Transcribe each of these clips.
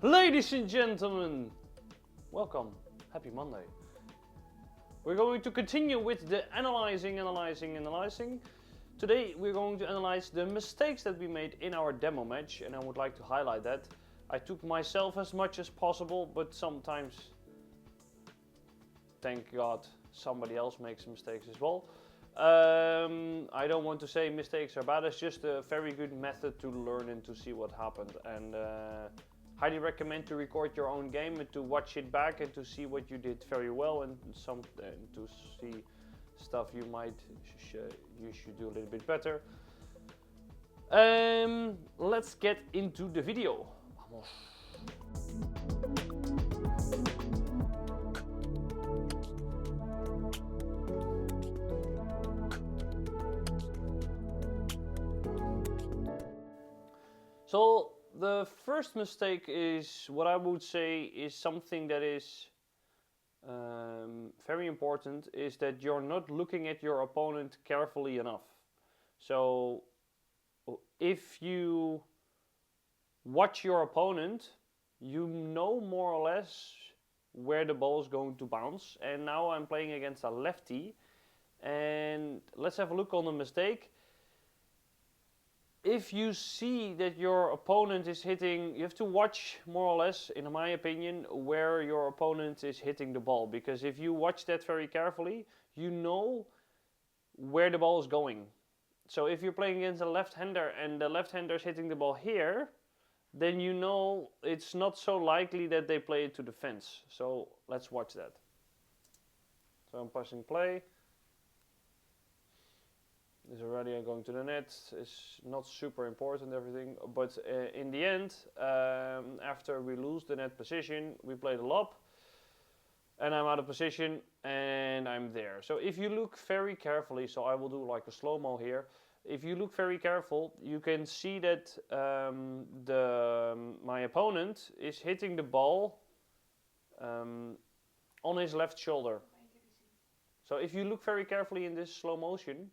Ladies and gentlemen, welcome. Happy Monday. We're going to continue with the analyzing. Today we're going to analyze the mistakes that we made in our demo match, and I would like to highlight that. I took myself as much as possible, but sometimes, thank God, somebody else makes mistakes as well. I don't want to say mistakes are bad, it's just a very good method to learn and to see what happened. And highly recommend to record your own game and to watch it back and to see what you did very well and to see stuff you should do a little bit better. Let's get into the video. Vamos. So the first mistake is what I would say is something that is very important, is that you're not looking at your opponent carefully enough. So if you watch your opponent, you know more or less where the ball is going to bounce. And now I'm playing against a lefty, and let's have a look on the mistake. If you see that your opponent is hitting, you have to watch more or less, in my opinion, where your opponent is hitting the ball. Because if you watch that very carefully, you know where the ball is going. So if you're playing against a left-hander and the left-hander is hitting the ball here, then you know it's not so likely that they play it to the fence. So let's watch that. So I'm pressing play. Is already going to the net. It's not super important, everything, but in the end, after we lose the net position, we play the Llop, and I'm out of position, and I'm there. So if you look very carefully, so I will do like a slow-mo here. If you look very careful, you can see that my opponent is hitting the ball on his left shoulder. So if you look very carefully in this slow motion,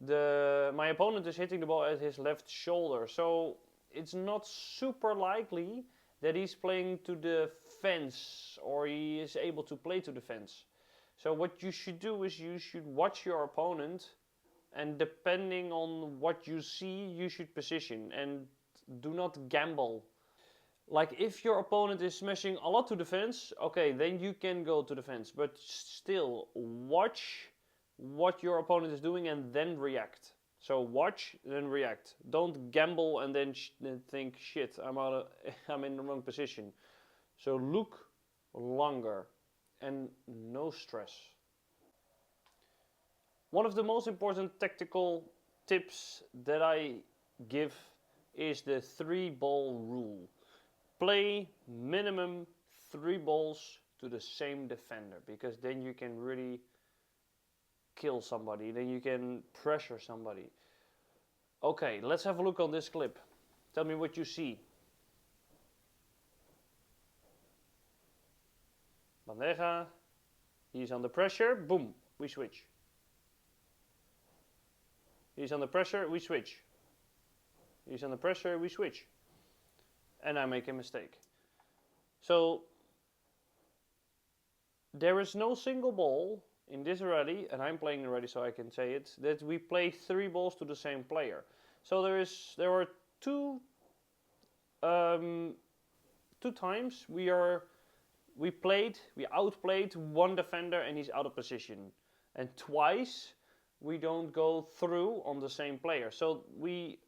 my opponent is hitting the ball at his left shoulder, so it's not super likely that he's playing to the fence or he is able to play to the fence. So what you should do is you should watch your opponent, and depending on what you see, you should position and do not gamble. Like if your opponent is smashing a lot to the fence, okay, then you can go to the fence, but still watch what your opponent is doing and then react. So watch, then react. Don't gamble and then think, shit, I'm in the wrong position. So look longer and no stress. One of the most important tactical tips that I give is the 3-ball rule. Play minimum 3 balls to the same defender, because then you can really kill somebody, then you can pressure somebody. Okay, let's have a look on this clip. Tell me what you see. Bandeja, he's under pressure, boom, we switch. He's under pressure, we switch. He's under pressure, we switch. And I make a mistake. So there is no single ball in this already, and I'm playing already so I can say it, that we play 3 balls to the same player. So there are two times we outplayed one defender and he's out of position, and twice we don't go through on the same player. So we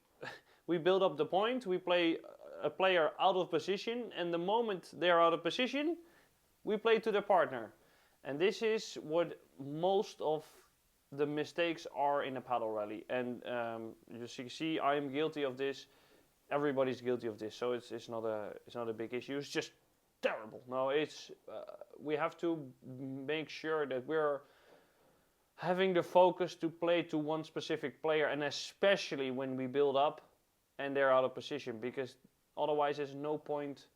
build up the point, we play a player out of position, and the moment they're out of position, we play to the partner. And this is what most of the mistakes are in a paddle rally. And you see, I am guilty of this. Everybody's guilty of this. So it's not a big issue. It's just terrible. No, we have to make sure that we're having the focus to play to one specific player, and especially when we build up and they're out of position, because otherwise there's no point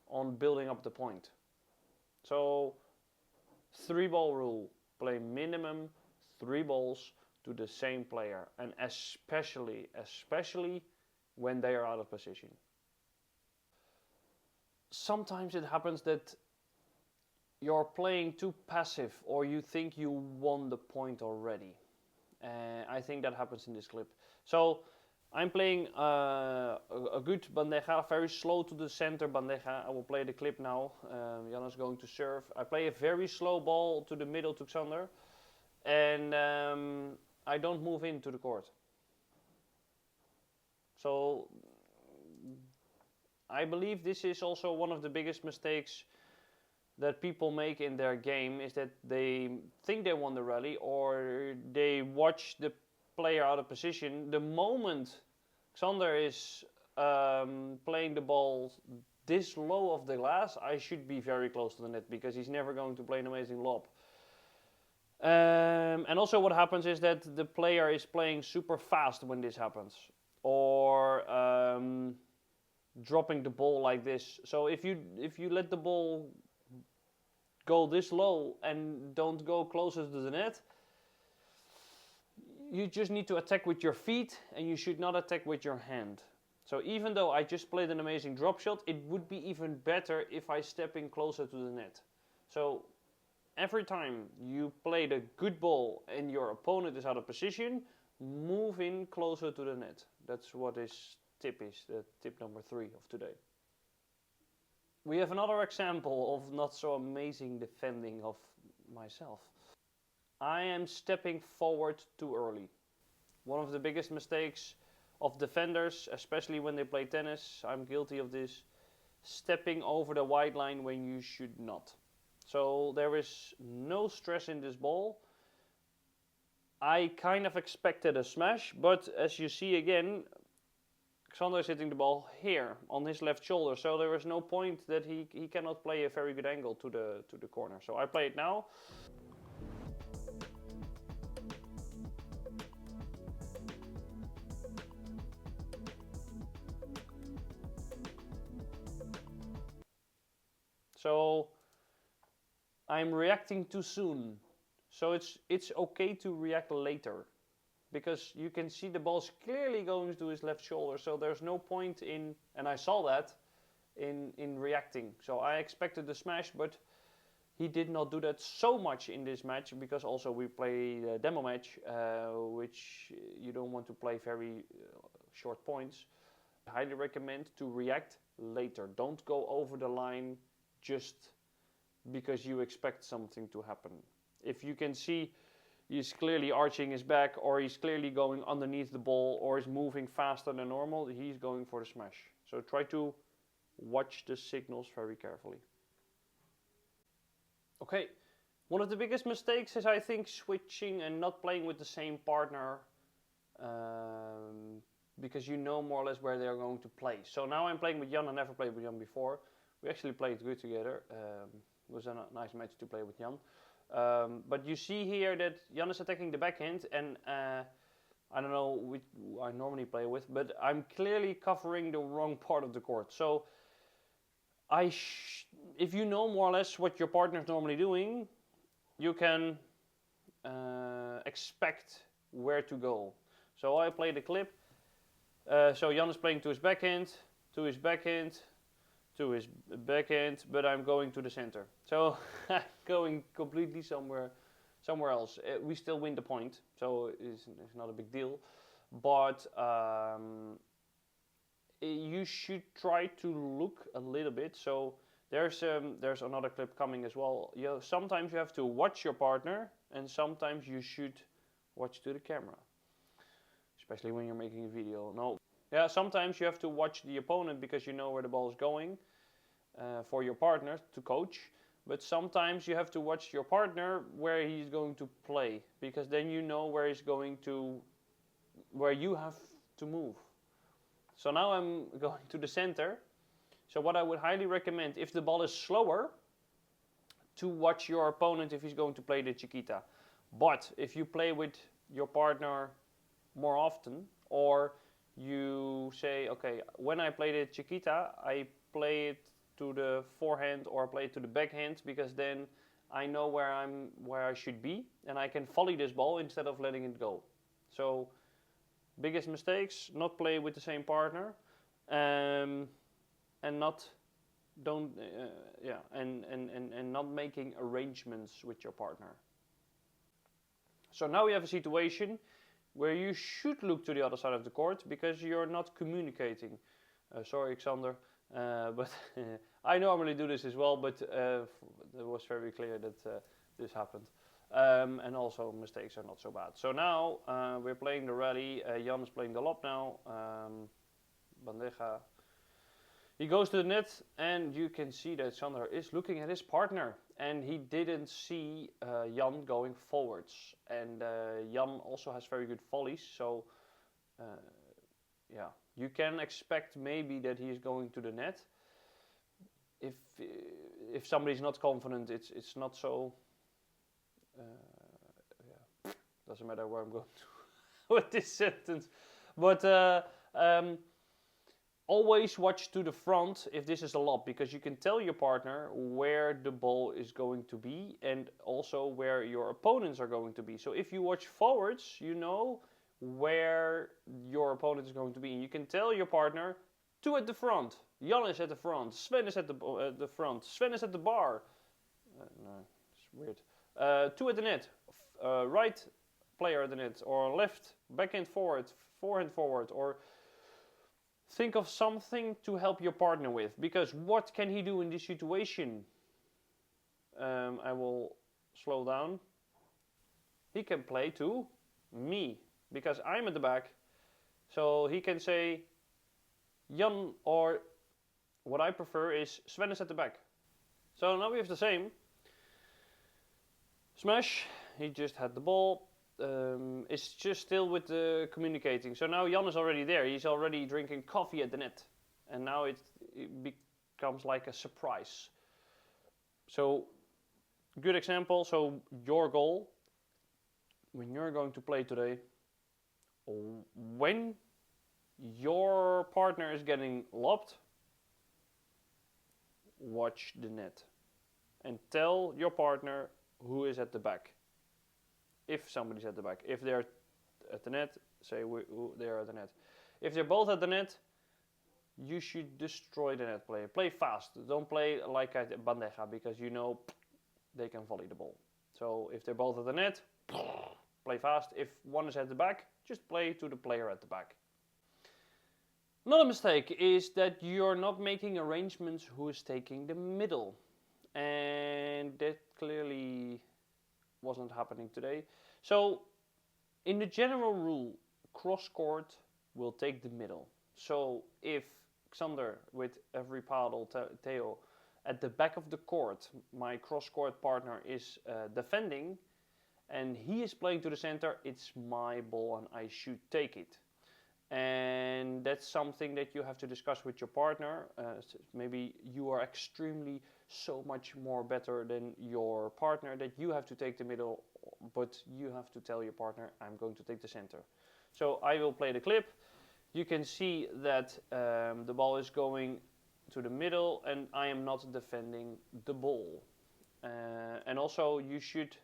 on building up the point. So 3-ball rule, play minimum 3 balls to the same player, and especially when they are out of position. sometimes it happens that you're playing too passive, or you think you won the point already. I think that happens in this clip. So I'm playing a good bandeja, very slow to the center bandeja. I will play the clip now. Jan is going to serve. I play a very slow ball to the middle to Xander, and I don't move into the court. So I believe this is also one of the biggest mistakes that people make in their game, is that they think they won the rally, or they watch the player out of position. The moment Xander is playing the ball this low off the glass, I should be very close to the net, because he's never going to play an amazing lob. And also what happens is that the player is playing super fast when this happens, or dropping the ball like this. So if you let the ball go this low and don't go closer to the net, you just need to attack with your feet, and you should not attack with your hand. So even though I just played an amazing drop shot, it would be even better if I step in closer to the net. So every time you play the good ball and your opponent is out of position, move in closer to the net. That's what this tip is, the tip number 3 of today. We have another example of not so amazing defending of myself. I am stepping forward too early. One of the biggest mistakes of defenders, especially when they play tennis, I'm guilty of this, stepping over the white line when you should not. So there is no stress in this ball. I kind of expected a smash, but as you see again, Xander is hitting the ball here on his left shoulder, so there is no point that he cannot play a very good angle to the corner. So I play it now. So I'm reacting too soon. So it's okay to react later, because you can see the ball's clearly going to his left shoulder, so there's no point in, and I saw that, in reacting. So I expected the smash, but he did not do that so much in this match, because also we play a demo match, which you don't want to play very short points. I highly recommend to react later. Don't go over the line just because you expect something to happen. If you can see he's clearly arching his back, or he's clearly going underneath the ball, or is moving faster than normal, he's going for the smash. So try to watch the signals very carefully. Okay, one of the biggest mistakes is, I think, switching and not playing with the same partner, because you know more or less where they're going to play. So now I'm playing with Jan. I never played with Jan before. We actually played good together. It was a nice match to play with Jan. But you see here that Jan is attacking the backhand, and I don't know which I normally play with, but I'm clearly covering the wrong part of the court. So if you know more or less what your partner is normally doing, you can expect where to go. So I play the clip. So Jan is playing to his backhand, to his backhand, to his backhand, but I'm going to the center. So I'm going completely somewhere else. We still win the point, so it's not a big deal. But you should try to look a little bit. So there's another clip coming as well. Sometimes you have to watch your partner, and sometimes you should watch to the camera, especially when you're making a video. No. Yeah, sometimes you have to watch the opponent because you know where the ball is going for your partner to coach. But sometimes you have to watch your partner where he's going to play, because then you know where he's going to, where you have to move. So now I'm going to the center. So what I would highly recommend, if the ball is slower, to watch your opponent if he's going to play the Chiquita. But if you play with your partner more often, or you say, okay, when I play the Chiquita, I play it to the forehand or play it to the backhand, because then I know where I should be, and I can volley this ball instead of letting it go. So biggest mistakes: not play with the same partner, and not don't yeah, and not making arrangements with your partner. So now we have a situation where you should look to the other side of the court because you're not communicating. Sorry, Alexander, but I normally do this as well, but it was very clear that this happened. And also mistakes are not so bad. So now we're playing the rally. Jan is playing the lob now. Bandeja. He goes to the net, and you can see that Sander is looking at his partner, and he didn't see Jan going forwards. And Jan also has very good volleys, so yeah, you can expect maybe that he is going to the net. If somebody's not confident, it's not so. Yeah, doesn't matter where I'm going to with this sentence, but. Always watch to the front if this is a lob, because you can tell your partner where the ball is going to be and also where your opponents are going to be. So if you watch forwards, you know where your opponent is going to be. And you can tell your partner, two at the front. Jan is at the front. Sven is at the front. Sven is at the bar. No, it's weird. Two at the net. Right player at the net. Or left, backhand forward, forehand forward. Or think of something to help your partner with, because what can he do in this situation? I will slow down. He can play to me, because I'm at the back. So he can say, Jan, or what I prefer is Sven is at the back. So now we have the same. Smash, he just had the ball. It's just still with the communicating. So now Jan is already there. He's already drinking coffee at the net. And now it becomes like a surprise. So, good example. So, your goal, when you're going to play today, when your partner is getting lobbed, watch the net. And tell your partner who is at the back. If somebody's at the back. If they're at the net, say they're at the net. If they're both at the net, you should destroy the net player. Play fast. Don't play like at Bandeja, because you know they can volley the ball. So if they're both at the net, play fast. If one is at the back, just play to the player at the back. Another mistake is that you're not making arrangements who is taking the middle. And that clearly wasn't happening today. So in the general rule, cross court will take the middle. So if Xander with every paddle, Theo at the back of the court, my cross court partner is defending and he is playing to the center, it's my ball and I should take it. And that's something that you have to discuss with your partner. Maybe you are extremely so much more better than your partner that you have to take the middle, but you have to tell your partner, I'm going to take the center. So I will play the clip. You can see that the ball is going to the middle and I am not defending the ball. And also you should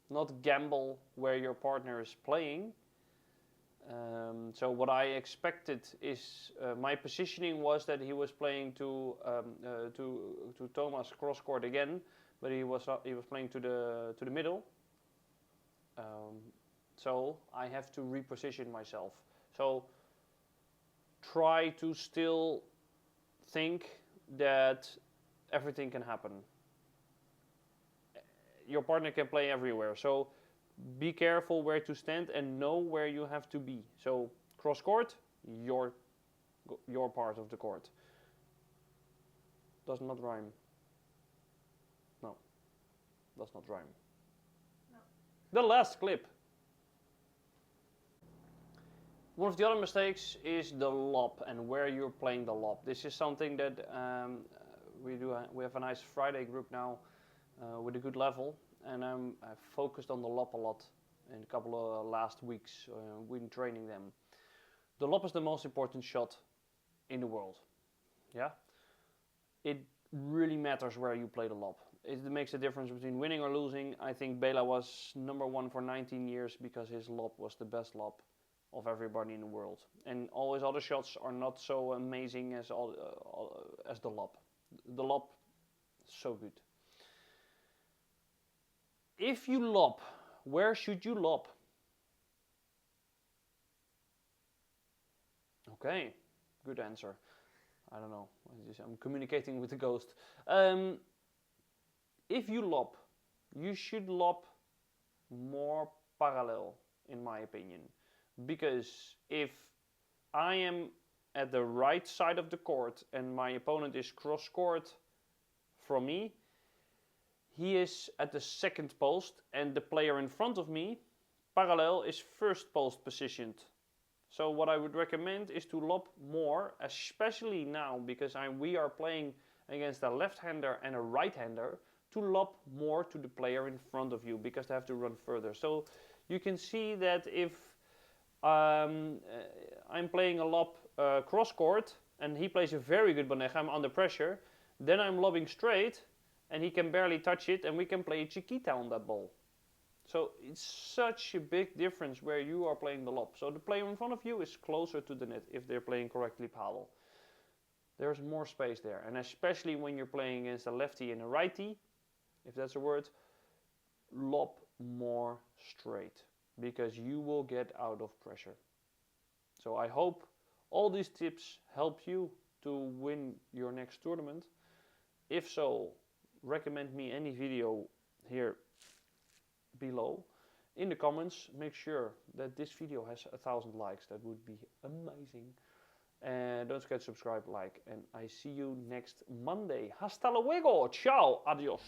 not gamble where your partner is playing. So what I expected is my positioning was that he was playing to Thomas cross court again, but he was playing to the middle. So I have to reposition myself. So try to still think that everything can happen. Your partner can play everywhere. So be careful where to stand and know where you have to be. So cross court, your part of the court. Does not rhyme. No, does not rhyme. No. The last clip. One of the other mistakes is the lob and where you're playing the lob. This is something that we have a nice Friday group now with a good level. And I've focused on the lob a lot in a couple of last weeks when training them. The lob is the most important shot in the world. Yeah, it really matters where you play the lob. It makes a difference between winning or losing. I think Bela was #1 for 19 years because his lob was the best lob of everybody in the world. And all his other shots are not so amazing as the lob. the lob, so good. If you lob, where should you lob? Okay, good answer. I don't know. I'm communicating with the ghost. If you lob, you should lob more parallel, in my opinion. Because if I am at the right side of the court and my opponent is cross court from me, he is at the second post and the player in front of me, parallel, is first post positioned. So what I would recommend is to lob more, especially now because we are playing against a left-hander and a right-hander, to lob more to the player in front of you because they have to run further. So you can see that if I'm playing a lob cross court and he plays a very good Bonega, I'm under pressure, then I'm lobbing straight and he can barely touch it and we can play a Chiquita on that ball. So it's such a big difference where you are playing the lob. So the player in front of you is closer to the net if they're playing correctly Padel. There's more space there, and especially when you're playing against a lefty and a righty, if that's a word, lob more straight because you will get out of pressure. So I hope all these tips help you to win your next tournament. If so, recommend me any video here below. In the comments, make sure that this video has 1,000 likes. That would be amazing. And don't forget to subscribe, like, and I see you next Monday. Hasta luego. Ciao. Adios.